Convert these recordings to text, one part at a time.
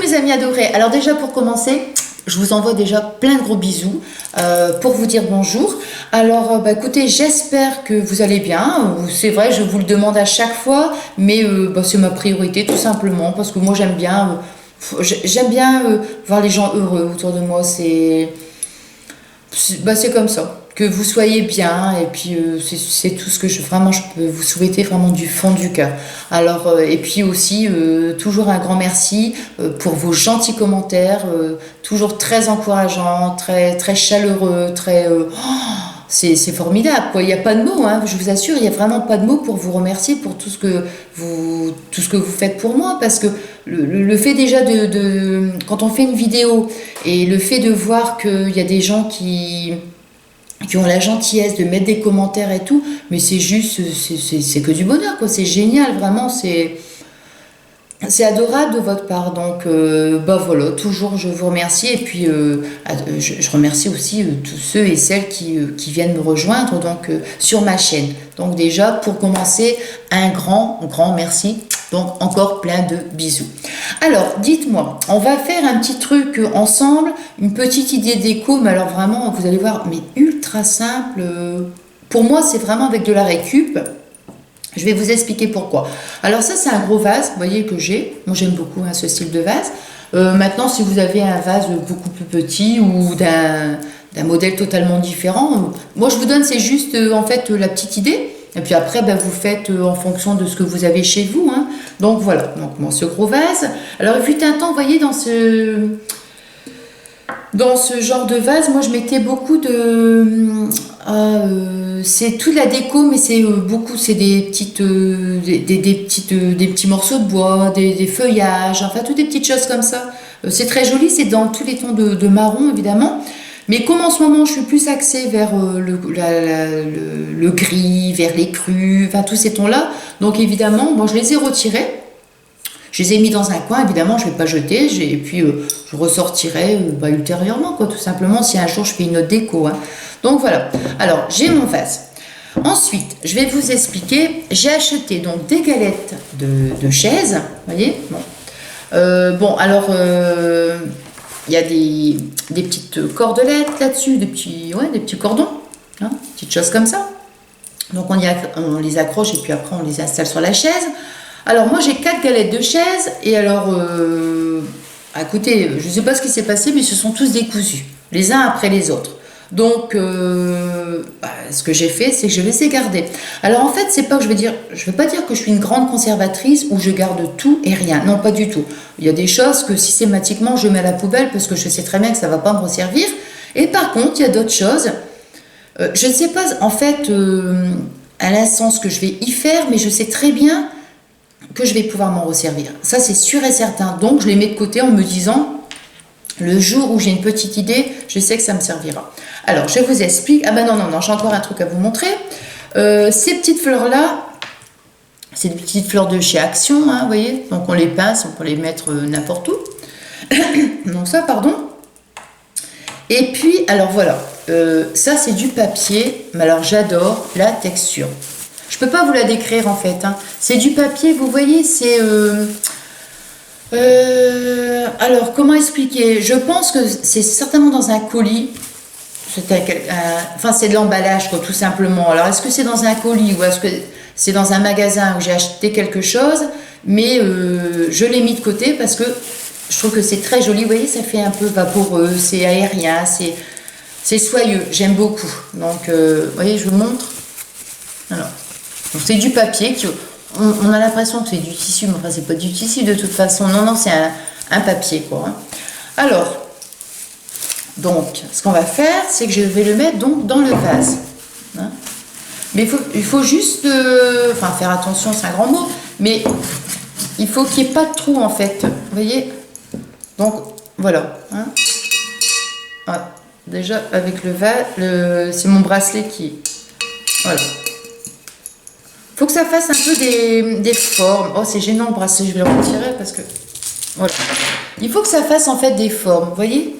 mes amis adorés, alors déjà pour commencer, je vous envoie déjà plein de gros bisous pour vous dire bonjour. Alors écoutez, j'espère que vous allez bien. C'est vrai, je vous le demande à chaque fois, mais c'est ma priorité tout simplement parce que moi j'aime bien voir les gens heureux autour de moi. C'est comme ça. Que vous soyez bien et puis c'est tout ce que je peux vous souhaiter vraiment du fond du cœur. Alors et puis aussi toujours un grand merci pour vos gentils commentaires, toujours très encourageants, très très chaleureux, c'est formidable quoi. Il n'y a pas de mots, hein, je vous assure, il n'y a vraiment pas de mots pour vous remercier pour tout ce que vous faites pour moi parce que le fait déjà quand on fait une vidéo et le fait de voir qu'il y a des gens qui ont la gentillesse de mettre des commentaires et tout, mais c'est juste, c'est que du bonheur, quoi. C'est génial, vraiment, c'est adorable de votre part. Donc, voilà, toujours je vous remercie. Et puis, je remercie aussi tous ceux et celles qui viennent me rejoindre donc, sur ma chaîne. Donc, déjà, pour commencer, un grand, grand merci. Donc, encore plein de bisous. Alors, dites-moi, on va faire un petit truc ensemble, une petite idée déco, mais alors vraiment, vous allez voir, mais ultra simple. Pour moi, c'est vraiment avec de la récup. Je vais vous expliquer pourquoi. Alors ça, c'est un gros vase, vous voyez, que j'ai. Moi, j'aime beaucoup ce style de vase. Maintenant, si vous avez un vase beaucoup plus petit ou d'un modèle totalement différent, moi, je vous donne, c'est juste, en fait, la petite idée. Et puis après, vous faites en fonction de ce que vous avez chez vous. Hein. Donc voilà, donc ce gros vase. Alors il fut un temps, vous voyez, dans ce genre de vase, moi je mettais beaucoup de... c'est toute la déco, mais c'est c'est des petits morceaux de bois, des feuillages, enfin toutes des petites choses comme ça. C'est très joli, c'est dans tous les tons de marron évidemment. Mais comme en ce moment je suis plus axée vers le gris, vers les crus, enfin tous ces tons-là, donc évidemment, moi je les ai retirés, je les ai mis dans un coin, évidemment je ne vais pas jeter, et puis je ressortirai ultérieurement, quoi, tout simplement, si un jour je fais une autre déco. Hein. Donc voilà, alors j'ai mon vase. Ensuite, je vais vous expliquer, j'ai acheté donc des galettes de chaises, vous voyez, bon. Il y a des petites cordelettes là-dessus, des petits cordons, hein, petites choses comme ça. Donc on les accroche et puis après on les installe sur la chaise. Alors moi j'ai 4 galettes de chaise et alors à côté, je ne sais pas ce qui s'est passé, mais ce sont tous décousus, les uns après les autres. Donc ce que j'ai fait, c'est que je les ai gardés. Alors en fait, c'est pas que je veux pas dire que je suis une grande conservatrice où je garde tout et rien. Non, pas du tout. Il y a des choses que systématiquement je mets à la poubelle parce que je sais très bien que ça va pas me resservir. Et par contre, il y a d'autres choses. Je ne sais pas en fait à l'instant ce que je vais y faire, mais je sais très bien que je vais pouvoir m'en resservir. Ça, c'est sûr et certain. Donc, je les mets de côté en me disant, le jour où j'ai une petite idée, je sais que ça me servira. Alors, je vous explique. Ah ben non, j'ai encore un truc à vous montrer. Ces petites fleurs-là, c'est des petites fleurs de chez Action, hein, vous voyez. Donc, on les pince, on peut les mettre n'importe où. Donc ça, pardon. Et puis, alors voilà, ça, c'est du papier. Mais alors, j'adore la texture. Je peux pas vous la décrire en fait. Hein. C'est du papier, vous voyez, c'est... alors, comment expliquer? Je pense que c'est certainement dans un colis. C'est de l'emballage, quoi, tout simplement. Alors, est-ce que c'est dans un colis ou est-ce que c'est dans un magasin où j'ai acheté quelque chose? Mais je l'ai mis de côté parce que je trouve que c'est très joli. Vous voyez, ça fait un peu vaporeux, c'est aérien, c'est soyeux. J'aime beaucoup. Donc, vous voyez, je vous montre. Alors. Donc c'est du papier, on a l'impression que c'est du tissu, mais enfin c'est pas du tissu de toute façon, non, c'est un papier quoi. Hein. Alors, donc ce qu'on va faire, c'est que je vais le mettre donc dans le vase. Hein. Mais il faut juste, faire attention, c'est un grand mot, mais il faut qu'il n'y ait pas de trou en fait, vous voyez. Donc voilà. Hein. Ah, déjà avec le vase, c'est mon bracelet qui... Voilà. Il faut que ça fasse un peu des formes. Oh, c'est gênant le bracelet, je vais le retirer parce que... Voilà. Il faut que ça fasse en fait des formes, vous voyez?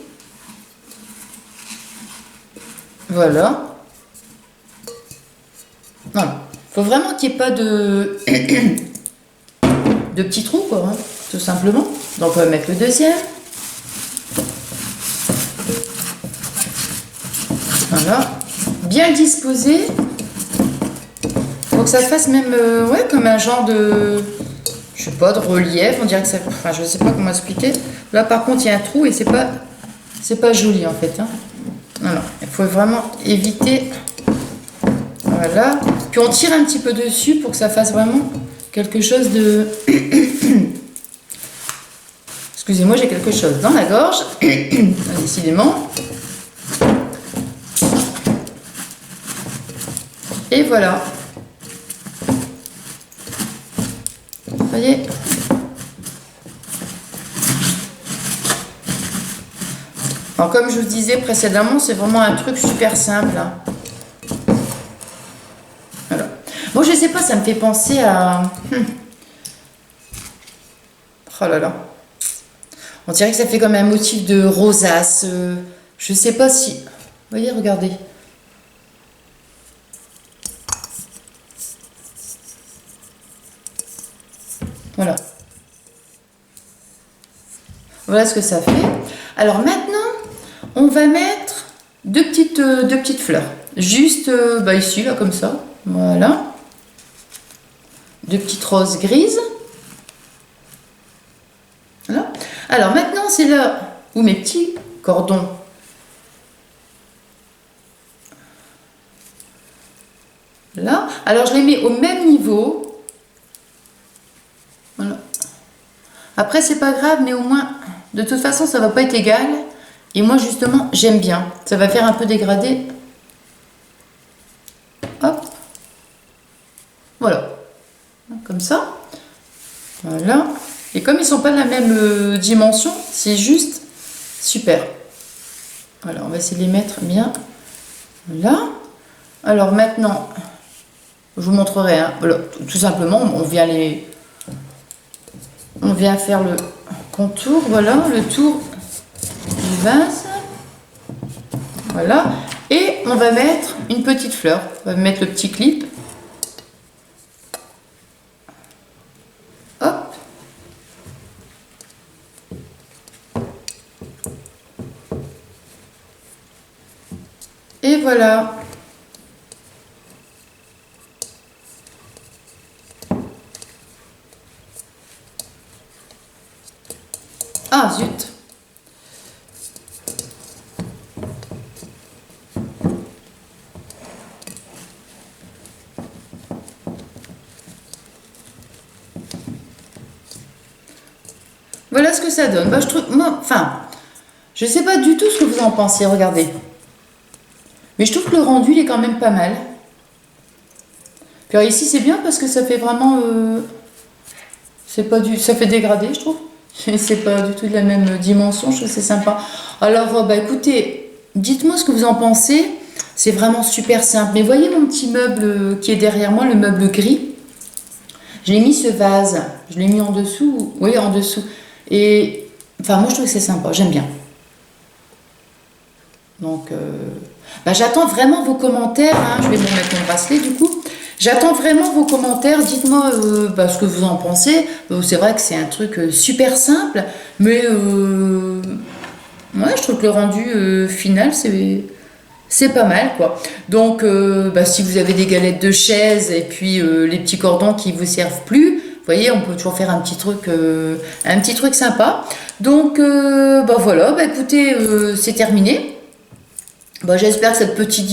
Voilà. Voilà. Il faut vraiment qu'il n'y ait pas de petits trous, quoi, hein, tout simplement. Donc on va mettre le deuxième. Voilà. Bien disposé. Pour que ça fasse même ouais, comme un genre de... Je sais pas, de relief. On dirait que ça... Enfin, je sais pas comment expliquer. Là, par contre, il y a un trou et c'est pas joli, en fait. Hein. Alors, il faut vraiment éviter... Voilà. Puis on tire un petit peu dessus pour que ça fasse vraiment quelque chose de... Excusez-moi, j'ai quelque chose dans la gorge. Décidément. Et voilà. Vous voyez? Alors, comme je vous disais précédemment, c'est vraiment un truc super simple. Hein. Voilà. Bon, je sais pas, ça me fait penser à... Oh là là. On dirait que ça fait comme un motif de rosace. Je sais pas si... Vous voyez, regardez. Voilà. Voilà ce que ça fait. Alors maintenant, on va mettre deux petites fleurs. Juste bah ici, là, comme ça. Voilà. Deux petites roses grises. Voilà. Alors maintenant, c'est là où mes petits cordons. Là. Alors je les mets au même niveau. Voilà. Après, c'est pas grave, mais au moins, de toute façon, ça va pas être égal. Et moi, justement, j'aime bien. Ça va faire un peu dégradé. Hop. Voilà. Comme ça. Voilà. Et comme ils sont pas de la même dimension, c'est juste super. Voilà, on va essayer de les mettre bien là. Alors maintenant, je vous montrerai. Hein. Voilà, tout simplement, on vient faire le contour. Voilà, le tour du vase. Voilà. Et on va mettre une petite fleur. On va mettre le petit clip. Hop. Et voilà. Ah zut. Voilà ce que ça donne. Bah, je trouve, moi, enfin, je sais pas du tout ce que vous en pensez. Regardez. Mais je trouve que le rendu, il est quand même pas mal. Puis alors, ici, c'est bien parce que ça fait vraiment... ça fait dégradé, je trouve. C'est pas du tout de la même dimension, je trouve que c'est sympa. Alors, bah écoutez, dites-moi ce que vous en pensez. C'est vraiment super simple. Mais voyez mon petit meuble qui est derrière moi, le meuble gris. Je l'ai mis ce vase. Je l'ai mis en dessous. Oui, en dessous. Et, enfin, moi, je trouve que c'est sympa. J'aime bien. Donc... bah, j'attends vraiment vos commentaires. Hein. Je vais me mettre mon bracelet du coup. J'attends vraiment vos commentaires. Dites-moi bah, ce que vous en pensez. C'est vrai que c'est un truc super simple. Mais ouais, je trouve que le rendu final, c'est pas mal quoi. Donc bah, si vous avez des galettes de chaise et puis les petits cordons qui vous servent plus, vous voyez, on peut toujours faire un petit truc sympa. Donc bah voilà, bah, écoutez, c'est terminé. Bon, j'espère que cette petite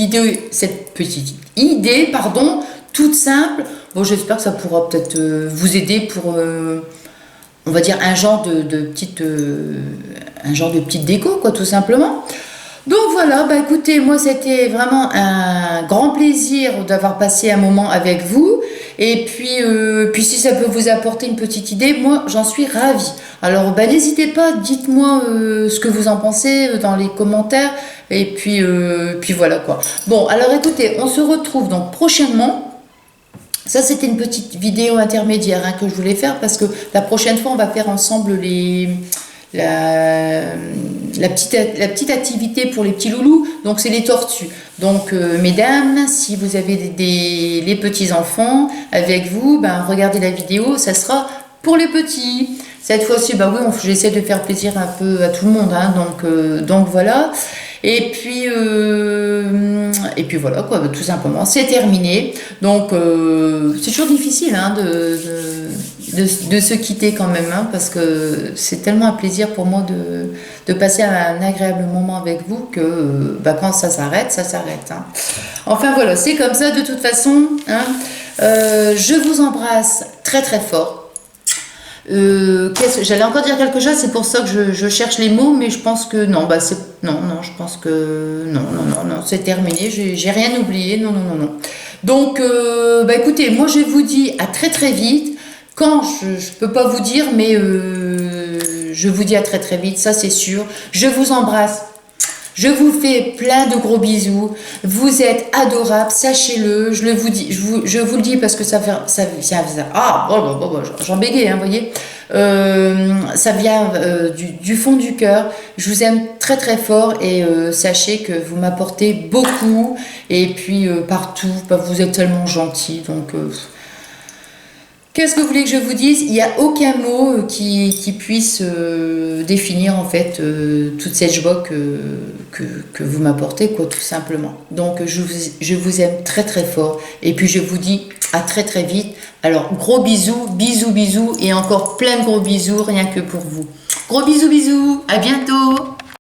idée, pardon, toute simple, bon, j'espère que ça pourra peut-être vous aider pour, on va dire, un genre de petite déco, quoi, tout simplement. Donc voilà, bah écoutez, moi c'était vraiment un grand plaisir d'avoir passé un moment avec vous. Et puis si ça peut vous apporter une petite idée, moi j'en suis ravie. Alors bah, n'hésitez pas, dites-moi ce que vous en pensez dans les commentaires. Et puis voilà quoi. Bon, alors écoutez, on se retrouve donc prochainement. Ça, c'était une petite vidéo intermédiaire hein, que je voulais faire parce que la prochaine fois, on va faire ensemble la petite activité pour les petits loulous. Donc, c'est les tortues. Donc, mesdames, si vous avez les petits enfants avec vous, ben, regardez la vidéo, ça sera pour les petits. Cette fois-ci, bah oui, j'essaie de faire plaisir un peu à tout le monde, hein, donc voilà. Et puis voilà, quoi, tout simplement, c'est terminé. Donc, c'est toujours difficile hein, de se quitter quand même, hein, parce que c'est tellement un plaisir pour moi de passer un agréable moment avec vous que bah, quand ça s'arrête, ça s'arrête. Hein. Enfin voilà, c'est comme ça de toute façon. Hein. Je vous embrasse très très fort. J'allais encore dire quelque chose, c'est pour ça que je cherche les mots, mais je pense que non, bah je pense que non, c'est terminé, j'ai rien oublié, non. Donc, bah écoutez, moi je vous dis à très très vite. Quand je peux pas vous dire, mais je vous dis à très très vite, ça c'est sûr. Je vous embrasse. Je vous fais plein de gros bisous. Vous êtes adorables, sachez-le. Je le vous dis, je vous le dis parce que j'en bégaye, hein, voyez. Ça vient du fond du cœur. Je vous aime très très fort et sachez que vous m'apportez beaucoup. Et puis partout, bah, vous êtes tellement gentils. Donc qu'est-ce que vous voulez que je vous dise? Il n'y a aucun mot qui puisse définir en fait toute cette joie que vous m'apportez, quoi, tout simplement. Donc je vous aime très très fort et puis je vous dis à très très vite. Alors gros bisous, bisous et encore plein de gros bisous rien que pour vous. Gros bisous, à bientôt.